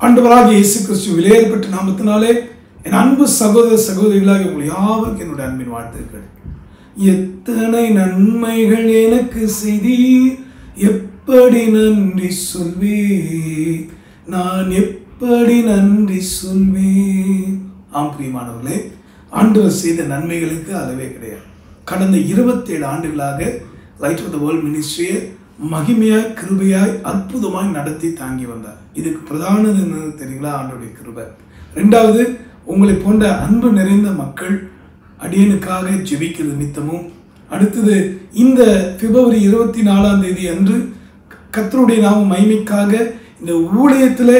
ஆண்டவராகிய இயேசு கிறிஸ்து விலையேறப்பட்ட நாமத்தினாலே என் அன்பு சகோதர சகோதரிகளாக உங்கள் யாவருக்கும் என்னுடைய அன்பின் வாழ்த்துக்கள். எத்தனை நன்மைகள் எனக்கு செய்தீர், எப்படி நன்றி சொல்வேன், நான் எப்படி நன்றி சொல்வேன். ஆம் பிரியமானவர்களே, ஆண்டவர் செய்த நன்மைகளுக்கு அளவே கிடையாது. கடந்த 27 ஆண்டுகளாக லைட் ஆஃப் த வேர்ல்ட் மினிஸ்ட்ரியை மகிமையாய் கிருபையாய் அற்புதமாய் நடத்தி தாங்கி வந்தார். இதுக்கு பிரதானது என்னன்னு தெரியுங்களா? ஆண்டவருடைய கிருபை. ரெண்டாவது, உங்களை போன்ற அன்பு நிறைந்த மக்கள் அடியனுக்காக ஜெபிக்கிறது நிமித்தமும், அடுத்தது இந்த பிப்ரவரி 24 அன்று கர்த்தருடைய நாம மகிமைக்காக இந்த ஊழியத்தில்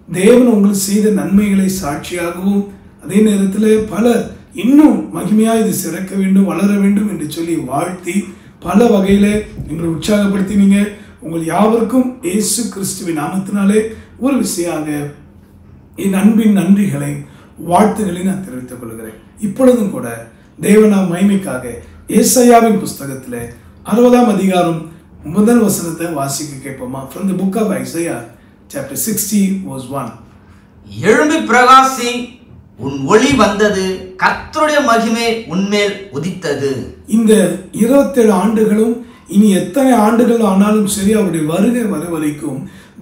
தேவன் உங்களுக்கு செய்த நன்மைகளை சாட்சியாகவும், அதே நேரத்தில் பலர் இன்னும் மகிமையாக இது சிறக்க வேண்டும், வளர வேண்டும் என்று சொல்லி வாழ்த்தி பல வகையில் எங்களை உற்சாகப்படுத்தினீங்க. உங்கள் யாவருக்கும் இயேசு கிறிஸ்துவின் நாமத்தினாலே ஒரு விஷயமாக என் அன்பின் நன்றிகளை வாழ்த்துக்களை நான் தெரிவித்துக் கொள்கிறேன். இப்பொழுதும் கூட தேவநாம மகிமைக்காக ஏசாயாவின் புஸ்தகத்தில் 60ஆம் அதிகாரம் 1 வசனத்தை வாசிக்க கேட்போமா? From the book of Isaiah chapter 60 verse 1. எழும்பி பிரகாசி, உன் ஒளி வந்தது, கர்த்தருடைய மகிமை உன்மேல் உதித்தது. இந்த 27 ஆண்டுகளும் இனி எத்தனை ஆண்டுகள் ஆனாலும் சரி, அவருடைய வருகை வர வரைக்கும்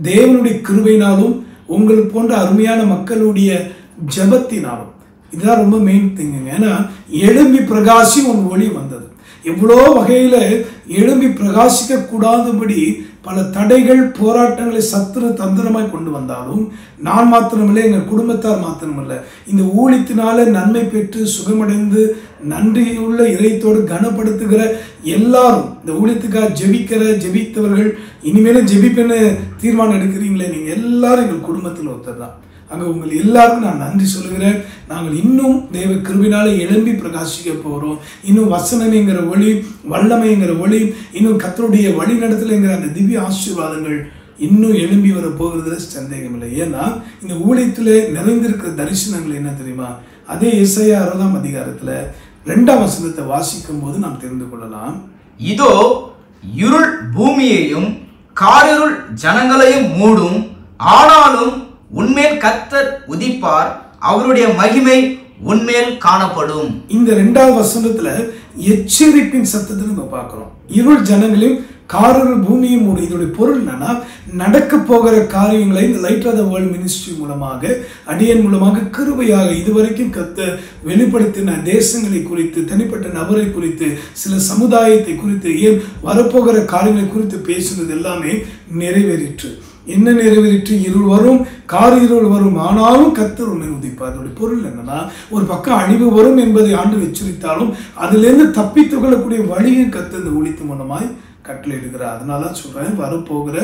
தேவனுடைய கிருபையினாலும் உங்கள் போன்ற அருமையான மக்களுடைய ஜபத்தினாலும், இதுதான் ரொம்ப மெயின் திங்குங்க. ஏன்னா எழும்பி பிரகாசி உன் ஒளி வந்தது. எவ்வளோ வகையில் எழும்பி பிரகாசிக்க கூடாதபடி பல தடைகள் போராட்டங்களை சத்துரு தந்திரமாய் கொண்டு வந்தாலும், நான் மாத்திரமில்லை, எங்கள் குடும்பத்தார் மாத்திரமில்லை, இந்த ஊழியத்தினால நன்மை பெற்று சுகமடைந்து நன்றியுள்ள இதயத்தோடு கனப்படுத்துகிற எல்லாரும், இந்த ஊழியத்துக்காக ஜெபித்தவர்கள், இனிமேலும் ஜெபிப்பேன்னு தீர்மானம் எடுக்கிறீங்களே, நீங்கள் எல்லாரும் எங்கள் குடும்பத்தில் ஒருத்தர் தான். அங்கே உங்கள் எல்லாருக்கும் நான் நன்றி சொல்லுகிறேன். நாங்கள் இன்னும் தேவ கிருபையினால எழும்பி பிரகாசிக்க போகிறோம். இன்னும் வசனமேங்கிற ஒளி, வல்லமைங்கிற ஒளி, இன்னும் கர்த்தருடைய வழி நடத்தலைங்கிற அந்த திவ்ய ஆசீர்வாதங்கள் இன்னும் எழும்பி வர போகிறதுல சந்தேகம் இல்லை. ஏன்னா இந்த ஊழியத்தில் நிறைந்திருக்கிற தரிசனங்கள் என்ன தெரியுமா? அதே ஏசாயா 60ஆம் அதிகாரத்தில் 2ஆம் வசனத்தை வாசிக்கும் போது நாம் தெரிந்து கொள்ளலாம். இதோ இருள் பூமியையும் காரிருள் ஜனங்களையும் மூடும், ஆனாலும் உன்மேல் கர்த்தர் உதிப்பார், அவருடைய மகிமை உன்மேல் காணப்படும். இந்த 2ஆவது வசனத்துல எச்சரிப்பின் சத்தத்தை நம்ம பார்க்கிறோம். இருள் ஜனங்களையும் காரிருள் பூமியும் மூடும். இதோடைய பொருள் என்னன்னா, நடக்க போகிற காரியங்களை இந்த light of the world ministry மூலமாக, அடியன் மூலமாக கிருபையாக இதுவரைக்கும் கர்த்தர் வெளிப்படுத்தின தேசங்களை குறித்து, தனிப்பட்ட நபரை குறித்து, சில சமுதாயத்தை குறித்து, ஏன் வரப்போகிற காரியங்களை குறித்து பேசுனது எல்லாமே நிறைவேறிற்று. என்ன நிறைவேறிற்று? இருள் வரும், காரிருள் வரும், ஆனாலும் கர்த்தர் உன்னை உதிப்பார். அதோடைய பொருள் என்னன்னா, ஒரு பக்கம் அழிவு வரும் என்பதை ஆண்டு எச்சரித்தாலும் அதிலிருந்து தப்பித்துக் கொள்ளக்கூடிய வழியை கர்த்தர் இந்த ஊழியத்தின் மூலமாய் கட்டளையிடுகிறார். அதனால தான் சொல்றேன், வரப்போகிற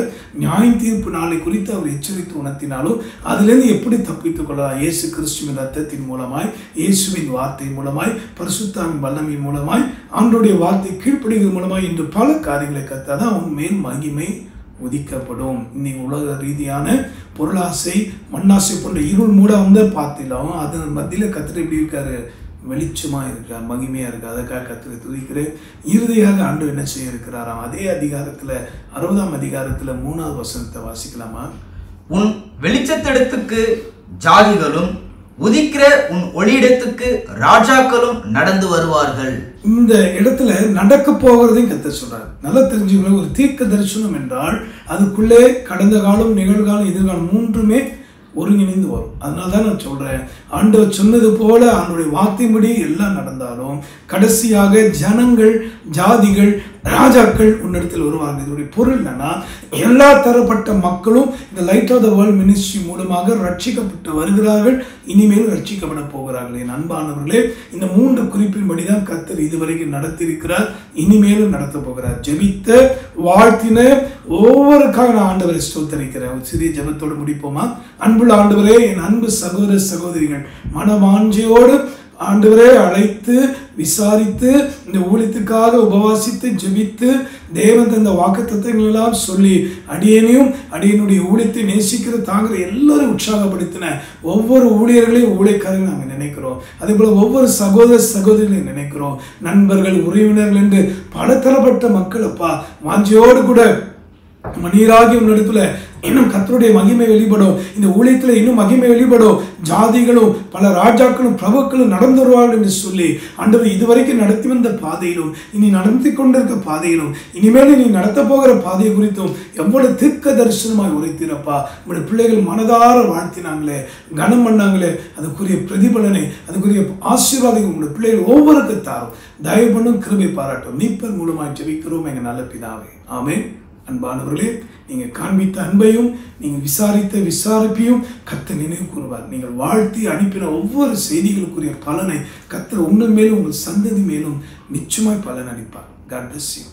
நியாய தீர்ப்பு நாளை குறித்து அவர் எச்சரித்து உணர்த்தினாலும் அதிலிருந்து எப்படி தப்பித்துக் கொள்ளலாம்? இயேசு கிறிஸ்துவின் ரத்தத்தின் மூலமாய், இயேசுவின் வார்த்தை மூலமாய், பரிசுத்தாவின் வல்லமையின் மூலமாய், ஆண்டவருடைய வார்த்தை கீழ்ப்படுகிறது மூலமாய் இன்று பல காரியங்களை கர்த்தர் அவன் மேல் மகிமை உதிக்கப்படும். இன்னைக்கு உலக ரீதியான பொருளாசை, மண்ணாசை போன்ற இருள் மூட வந்து பார்த்திலும் அதன் மத்தியில் கர்த்தர் எப்படி இருக்காரு? வெளிச்சமாக இருக்கார், மகிமையாக இருக்கு. அதுக்காக கர்த்தரை துதிக்கிறேன். இறுதியாக ஆண்டவர் என்ன செய்ய இருக்கிறாராம்? அதே அதிகாரத்தில் 60ஆம் அதிகாரத்தில் 3ஆவது வசனத்தை வாசிக்கலாமா? உன் வெளிச்சத்திடத்துக்கு ஜாதிகளும், உதிக்கிற உன் ஒளியிடத்துக்கு ராஜாக்களும் நடந்து வருவார்கள். இந்த இடத்துல நடக்க போகிறதையும் கர்த்தர் சொல்றாரு. நல்லா தெரிஞ்சுக்கணும், ஒரு தீர்க்க தரிசனம் என்றால் அதுக்குள்ளே கடந்த காலம், நிகழ்காலம், எதிர்காலம் மூன்றுமே ஒருங்கிணைந்து வரும். அதனால தான் நான் சொல்றேன், ஆண்டவர் சொன்னது போல ஆண்டவருடைய வார்த்தைப்படி எல்லாம் நடந்தாலும் கடைசியாக ஜனங்கள், ஜாதிகள், ராஜாக்கள் உன்னிடத்தில் வருவார்கள். இதனுடைய பொருள் என்னன்னா, எல்லா தரப்பட்ட மக்களும் இந்த light of the world ministry மூலமாக ரட்சிக்கப்பட்டு வருகிறார்கள், இனிமேலும் ரட்சிக்கப்பட போகிறார்கள். என் அன்பானவர்களே, இந்த 3 குறிப்பின்படி தான் கர்த்தர் இதுவரைக்கும் நடத்தியிருக்கிறார், இனிமேலும் நடத்த போகிறார். ஜெபித்த, வாழ்த்தின ஒவ்வொருக்காக நான் ஆண்டவரை ஸ்தோத்தரிக்கிறேன். ஒரு சிறிய ஜெபத்தோடு முடிப்போமா? அன்புள்ள ஆண்டவரே, என் அன்பு சகோதர சகோதரிகள் மனவாஞ்சையோடு ஆண்டவரே அழைத்து விசாரித்து இந்த ஊழியத்துக்காக உபவாசித்து ஜெபித்து தேவன் தந்த வாக்குத்தத்தங்கள் எல்லாம் சொல்லி அடியனையும் அடியனுடைய ஊழியத்தை நேசிக்கிற தாங்கிற எல்லாரும் உற்சாகப்படுத்தின ஒவ்வொரு ஊழியர்களையும் ஊழியக்காரர்கள் நாங்கள் நினைக்கிறோம். அதே போல ஒவ்வொரு சகோதர சகோதரிகளையும் நினைக்கிறோம். நண்பர்கள், உறவினர்கள் என்று பல தரப்பட்ட மக்கள் அப்பா வாஞ்சியோடு கூட மணியராகி உன்னிடத்துல இன்னும் கர்த்தருடைய மகிமை வெளிப்படும். இந்த ஊழியத்தில் இன்னும் மகிமை வெளிப்படும். ஜாதிகளும் பல ராஜாக்களும் பிரபுக்களும் நடந்து வருவார்கள் என்று சொல்லி ஆண்டவர் இதுவரைக்கும் நடத்தி வந்த பாதையிலும் இனி நடத்தி கொண்டிருக்க பாதையிலும் இனிமேல் நீ நடத்த போகிற பாதையை குறித்தும் எவ்வளவு தீர்க்க தரிசனமாய் உரைத்தீரப்பா. உங்களுடைய பிள்ளைகள் மனதார வாழ்த்தினாங்களே, கனம் பண்ணாங்களே, அதுக்குரிய பிரதிபலனை, அதுக்குரிய ஆசீர்வாதம் உங்களுடைய பிள்ளைகள் ஒவ்வொருக்கு தாரும். தயவு பண்ணும், கிருபை பாராட்டும். மீட்பர் மூலமாய் ஜெபிக்கிறோம் எங்கள் நல்ல பிதாவே. ஆமென். அன்பானவர்களே, நீங்கள் காண்பித்த அன்பையும் நீங்கள் விசாரித்த விசாரிப்பையும் கர்த்தர் நினைவு கூறுவார். நீங்கள் வாழ்த்தி அனுப்பின ஒவ்வொரு செய்திகளுக்குரிய பலனை கர்த்தர் உங்கள் மேலும் உங்கள் சந்ததி மேலும் நிச்சயமாய் பலன் அளிப்பார். God bless you.